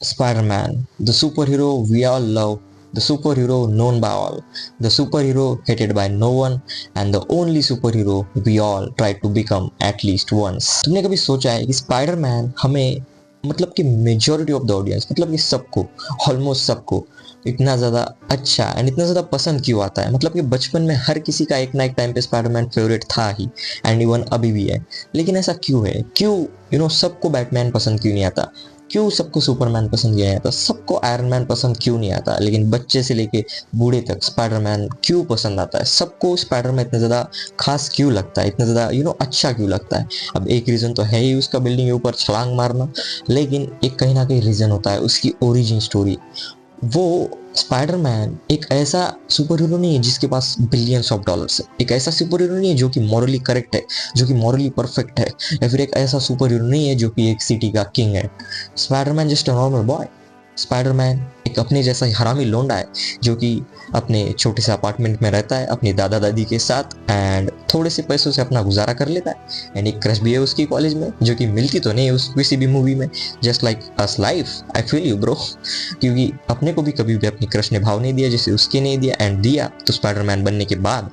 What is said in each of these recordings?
Spider-Man, the superhero we all love, the superhero known by all, the superhero hated by no one, and the only superhero we all try to become at least once. तुमने कभी सोचा है कि Spiderman हमें मतलब कि majority of the audience मतलब कि सबको, ऑलमोस्ट सबको इतना ज़्यादा अच्छा एंड इतना ज़्यादा पसंद क्यों आता है? मतलब कि बचपन में हर किसी का एक ना एक टाइम पे स्पाइडरमैन फेवरेट था ही एंड इवन अभी भी है, लेकिन ऐसा क्यों है? क्यों सबको बैटमैन पसंद क्यों नहीं आता? क्यों सबको सुपरमैन पसंद नहीं आता? सबको आयरन मैन पसंद क्यों नहीं आता? लेकिन बच्चे से लेके बूढ़े तक स्पाइडरमैन क्यों पसंद आता है? सबको स्पाइडरमैन इतना ज़्यादा खास क्यों लगता है? इतना ज़्यादा अच्छा क्यों लगता है? अब एक रीज़न तो है ही उसका बिल्डिंग के ऊपर छलांग मारना, लेकिन एक कहीं ना कहीं रीज़न होता है उसकी ओरिजिन स्टोरी। वो स्पाइडरमैन एक ऐसा सुपर हीरो नहीं है जिसके पास बिलियंस ऑफ डॉलर्स है, एक ऐसा सुपर हीरो नहीं है जो कि मॉरली करेक्ट है, जो कि मॉरली परफेक्ट है, या फिर एक ऐसा सुपर हीरो नहीं है जो कि एक सिटी का किंग है। Spiderman just a normal boy. Spiderman एक अपने जैसा ही हरामी लोंडा है जो कि अपने छोटे से अपार्टमेंट में रहता है अपनी दादा दादी के साथ एंड थोड़े से पैसों से अपना गुजारा कर लेता है। एंड एक क्रश भी है उसकी कॉलेज में जो कि मिलती तो नहीं है उस किसी भी मूवी में, just like us life. I feel you bro, क्योंकि अपने को भी कभी भी अपनी क्रश ने भाव नहीं दिया जैसे उसके नहीं दिया, एंड दिया तो स्पाइडरमैन बनने के बाद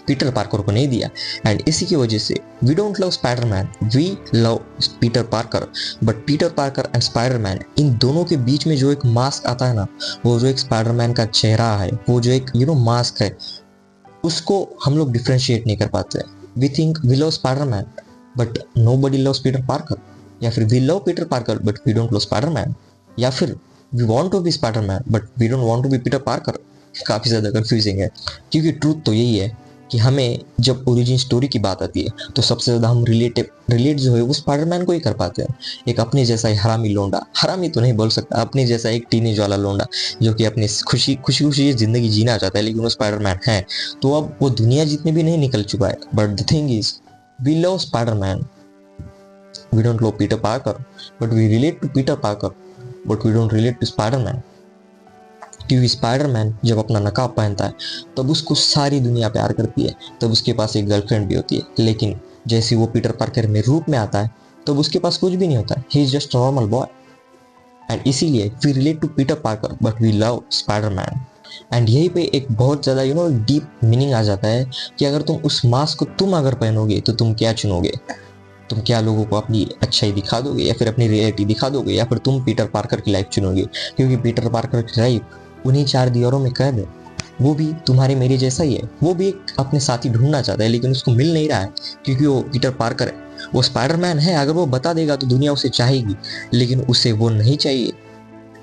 पीटर पार्कर को नहीं दिया। एंड इसी की वजह से we don't love Spiderman, we love Peter Parker. But Peter Parker and Spiderman, इन दोनों के बीच में जो एक मास्क आता है ना, वो जो एक स्पाइडरमैन का चेहरा है, वो जो एक मास्क है, उसको हम लोग डिफ्रेंशिएट नहीं कर पाते। We think we love Spiderman but nobody loves Peter Parker, या फिर we love Peter Parker but we don't love Spiderman, या फिर we want to be Spiderman but we don't want to be Peter Parker. काफ़ी ज़्यादा confusing है, क्योंकि truth तो यही है कि हमें जब ओरिजिन स्टोरी की बात आती है तो सबसे ज़्यादा हम रिलेट जो है वो स्पाइडरमैन को ही कर पाते हैं। एक अपने जैसा ही हरामी लोंडा, हरामी तो नहीं बोल सकता, अपने जैसा एक टीनेज वाला लोंडा जो कि अपनी खुशी खुशी ज़िंदगी जीना चाहता है, लेकिन वो स्पाइडरमैन है। तो अब वो दुनिया जितने भी नहीं निकल चुका है, but the thing is we love Spiderman, we don't love Peter Parker, but we relate to Peter Parker, but we don't relate to Spiderman. क्योंकि स्पाइडरमैन जब अपना नकाब पहनता है तब उसको सारी दुनिया प्यार करती है, तब उसके पास एक गर्लफ्रेंड भी होती है, लेकिन जैसे वो पीटर पार्कर में रूप में आता है तब उसके पास कुछ भी नहीं होता है, he is just normal boy. And इसीलिए we relate to Peter Parker but we love Spiderman. And यहीं पे एक बहुत ज़्यादा डीप मीनिंग आ जाता है कि अगर तुम उस मास्क को तुम अगर पहनोगे तो तुम क्या चुनोगे? तुम क्या लोगों को अपनी अच्छाई दिखा दोगे, या फिर अपनी रियलिटी दिखा दोगे, या फिर तुम पीटर पार्कर की लाइफ चुनोगे? क्योंकि पीटर पार्कर की लाइफ उन्हीं 4 दीवारों में कैद है। वो भी तुम्हारे मेरे जैसा ही है, वो भी एक अपने साथी ढूंढना चाहता है लेकिन उसको मिल नहीं रहा है क्योंकि वो पीटर पार्कर है। वो स्पाइडरमैन है, अगर वो बता देगा तो दुनिया उसे चाहेगी, लेकिन उसे वो नहीं चाहिए।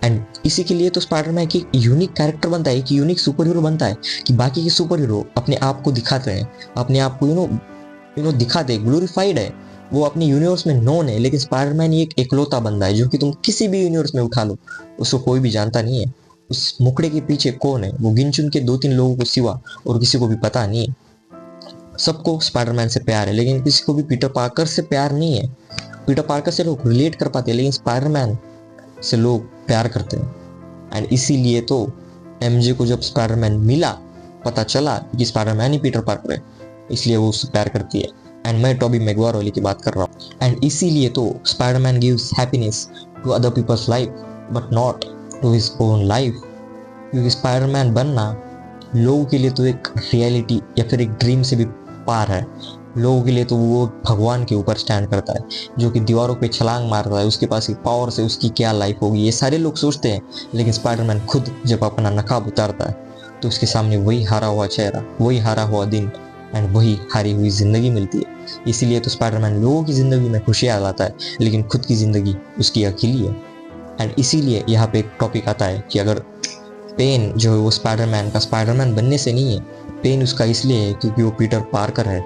एंड इसी के लिए तो स्पाइडरमैन की यूनिक कैरेक्टर बनता है, एक यूनिक सुपर हीरो बनता है कि बाकी के सुपर हीरो अपने आप को दिखाते हैं, अपने आप को दिखाते हैं, ग्लोरीफाइड है, वो अपने यूनिवर्स में नोन है, लेकिन स्पाइडरमैन एक इकलौता बंदा है जो कि तुम किसी भी यूनिवर्स में उठा लो उसको कोई भी जानता नहीं है उस मुखड़े के पीछे कौन है, वो गिन चुन के 2-3 लोगों को सिवा और किसी को भी पता नहीं है। सबको स्पाइडरमैन से प्यार है लेकिन किसी को भी पीटर पार्कर से प्यार नहीं है। पीटर पार्कर से लोग रिलेट कर पाते हैं लेकिन स्पाइडरमैन से लोग प्यार करते हैं। एंड इसीलिए तो एमजे को जब स्पाइडरमैन मिला, पता चला कि स्पाइडरमैन ही पीटर पार्कर है, इसलिए वो उससे प्यार करती है। एंड मैं टॉबी मैगवायर वाली की बात कर रहा हूँ। एंड इसीलिए तो Spiderman gives happiness to other people's life but not to his own life. क्योंकि स्पाइडरमैन बनना लोगों के लिए तो एक रियलिटी या फिर एक ड्रीम से भी पार है। लोगों के लिए तो वो भगवान के ऊपर स्टैंड करता है जो कि दीवारों पे छलांग मारता है, उसके पास एक पावर से उसकी क्या लाइफ होगी ये सारे लोग सोचते हैं, लेकिन स्पाइडरमैन खुद जब अपना नकाब उतारता है तो उसके सामने वही हारा हुआ चेहरा, वही हारा हुआ दिन एंड वही हारी हुई जिंदगी मिलती है। इसीलिए तो स्पाइडरमैन लोगों की जिंदगी में खुशियाँ लाता है लेकिन खुद की जिंदगी उसकी अकेली है। एंड इसीलिए यहाँ पे एक टॉपिक आता है कि अगर पेन जो है वो स्पाइडरमैन का स्पाइडरमैन बनने से नहीं है, पेन उसका इसलिए है क्योंकि वो पीटर पार्कर है।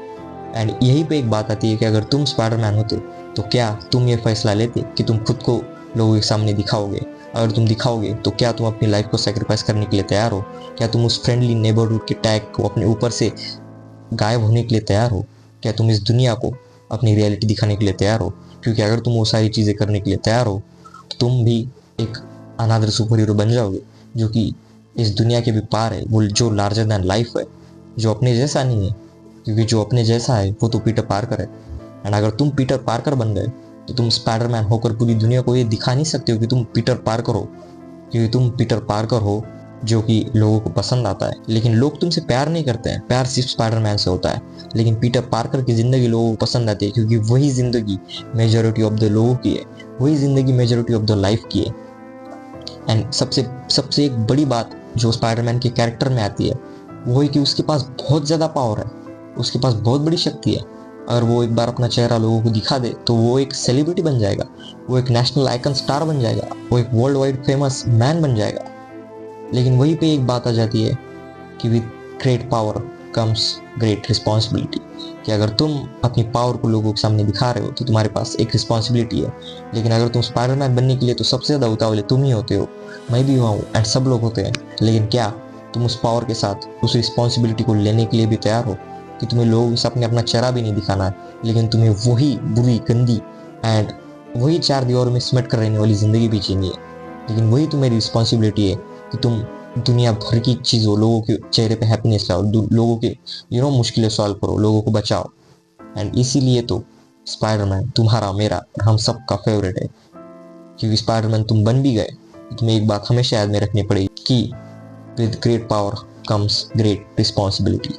एंड यहीं पे एक बात आती है कि अगर तुम स्पाइडरमैन होते तो क्या तुम ये फैसला लेते कि तुम खुद को लोगों के सामने दिखाओगे? अगर तुम दिखाओगे तो क्या तुम अपनी लाइफ को सेक्रीफाइस करने के लिए तैयार हो? क्या तुम उस फ्रेंडली नेबरहुड के टैग को अपने ऊपर से गायब होने के लिए तैयार हो? क्या तुम इस दुनिया को अपनी रियलिटी दिखाने के लिए तैयार हो? क्योंकि अगर तुम वो सारी चीज़ें करने के लिए तैयार हो तो तुम भी एक अनादर सुपर हीरो बन जाओगे जो कि इस दुनिया के भी पार है, वो जो लार्जर दैन लाइफ है, जो अपने जैसा नहीं है, क्योंकि जो अपने जैसा है वो तो पीटर पार्कर है। एंड अगर तुम पीटर पार्कर बन गए तो तुम स्पाइडरमैन होकर पूरी दुनिया को ये दिखा नहीं सकते हो कि तुम पीटर पार्कर हो, क्योंकि तुम पीटर पार्कर हो जो कि लोगों को पसंद आता है। लेकिन लोग तुमसे प्यार नहीं करते हैं, प्यार सिर्फ स्पाइडरमैन से होता है। लेकिन पीटर पार्कर की ज़िंदगी लोगों को पसंद आती है, क्योंकि वही ज़िंदगी मेजॉरिटी ऑफ द लोगों की है, वही ज़िंदगी मेजॉरिटी ऑफ द लाइफ की है। एंड सबसे सबसे एक बड़ी बात जो स्पाइडरमैन के कैरेक्टर में आती है वो है कि उसके पास बहुत ज़्यादा पावर है, उसके पास बहुत बड़ी शक्ति है। अगर वो एक बार अपना चेहरा लोगों को दिखा दे तो वो एक सेलिब्रिटी बन जाएगा, वो एक नेशनल आइकन स्टार बन जाएगा, वो एक वर्ल्ड वाइड फेमस मैन बन जाएगा। लेकिन वहीं पे एक बात आ जाती है कि with great power comes great responsibility, कि अगर तुम अपनी पावर को लोगों के सामने दिखा रहे हो तो तुम्हारे पास एक रिस्पॉन्सिबिलिटी है। लेकिन अगर तुम स्पाइडरमैन बनने के लिए तो सबसे ज़्यादा उतावले तुम ही होते हो, मैं भी हुआ हूँ एंड सब लोग होते हैं। लेकिन क्या तुम उस पावर के साथ उस रिस्पॉन्सिबिलिटी को लेने के लिए भी तैयार हो कि तुम्हें लोगों के सामने अपना चेहरा भी नहीं दिखाना है, लेकिन तुम्हें वही बुरी गंदी एंड वही चार दीवारों में सिमट कर रहने वाली ज़िंदगी भी जीनी है। लेकिन वही तुम्हारी रिस्पॉन्सिबिलिटी है कि तुम दुनिया भर की चीज़ों, लोगों के चेहरे पे हैप्पीनेस लाओ, लोगों के मुश्किलें सॉल्व करो, लोगों को बचाओ। एंड इसीलिए तो स्पाइडरमैन तुम्हारा, मेरा और हम सब का फेवरेट है। क्योंकि स्पाइडरमैन तुम बन भी गए, तुम्हें एक बात हमेशा याद में रखनी पड़ेगी कि with great power comes great responsibility.